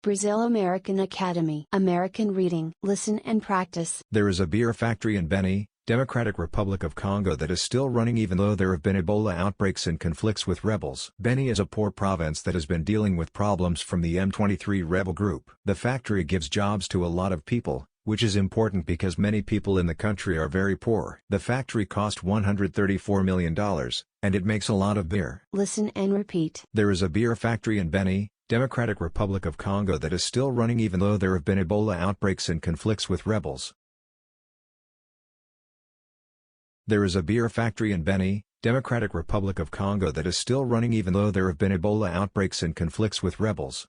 Brazil American Academy. American reading. Listen and practice. There is a beer factory in Beni, Democratic Republic of Congo that is still running even though there have been Ebola outbreaks and conflicts with rebels. Beni is a poor province that has been dealing with problems from the M23 rebel group. The factory gives jobs to a lot of people, which is important because many people in the country are very poor. The factory cost $134 million, and it makes a lot of beer. Listen and repeat. There is a beer factory in Beni, Democratic Republic of Congo that is still running even though there have been Ebola outbreaks and conflicts with rebels. There is a beer factory in Beni, Democratic Republic of Congo that is still running even though there have been Ebola outbreaks and conflicts with rebels.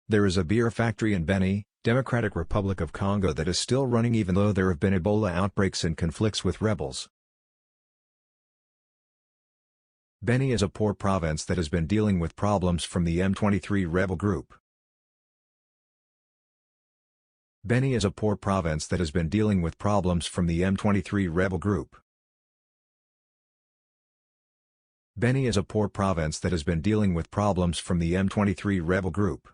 There is a beer factory in Beni, Democratic Republic of Congo that is still running even though there have been Ebola outbreaks and conflicts with rebels. Beni is a poor province that has been dealing with problems from the M23 rebel group. Beni is a poor province that has been dealing with problems from the M23 rebel group. Beni is a poor province that has been dealing with problems from the M23 rebel group.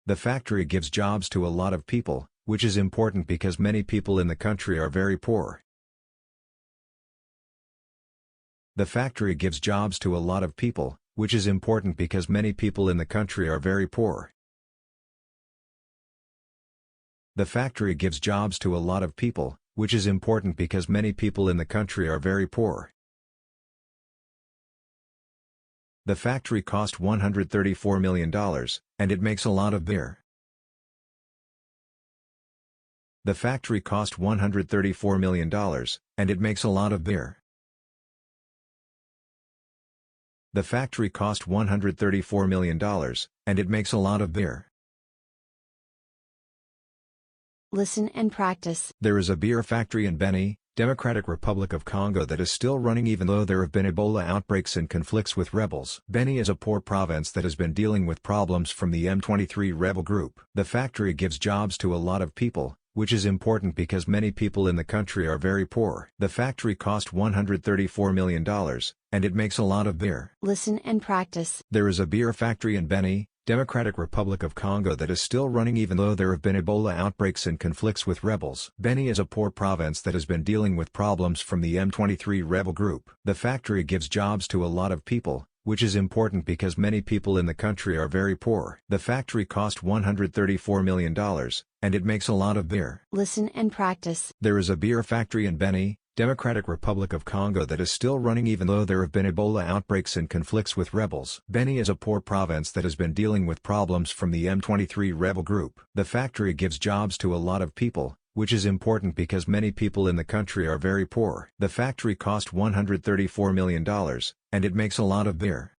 The factory gives jobs to a lot of people, which is important because many people in the country are very poor. The factory gives jobs to a lot of people, which is important because many people in the country are very poor. The factory gives jobs to a lot of people, which is important because many people in the country are very poor. The factory cost $134 million, and it makes a lot of beer. The factory cost $134 million, and it makes a lot of beer. The factory cost $134 million, and it makes a lot of beer. Listen and practice. There is a beer factory in Beni, Democratic Republic of Congo that is still running even though there have been Ebola outbreaks and conflicts with rebels. Beni is a poor province that has been dealing with problems from the M23 rebel group. The factory gives jobs to a lot of people, which is important because many people in the country are very poor. The factory cost $134 million, and it makes a lot of beer. Listen and practice. There is a beer factory in Beni, Democratic Republic of Congo that is still running even though there have been Ebola outbreaks and conflicts with rebels. Beni is a poor province that has been dealing with problems from the M23 rebel group. The factory gives jobs to a lot of people, which is important because many people in the country are very poor. The factory cost $134 million, and it makes a lot of beer. Listen and practice. There is a beer factory in Beni, Democratic Republic of Congo that is still running even though there have been Ebola outbreaks and conflicts with rebels. Beni is a poor province that has been dealing with problems from the M23 rebel group. The factory gives jobs to a lot of people, which is important because many people in the country are very poor. The factory cost $134 million, and it makes a lot of beer.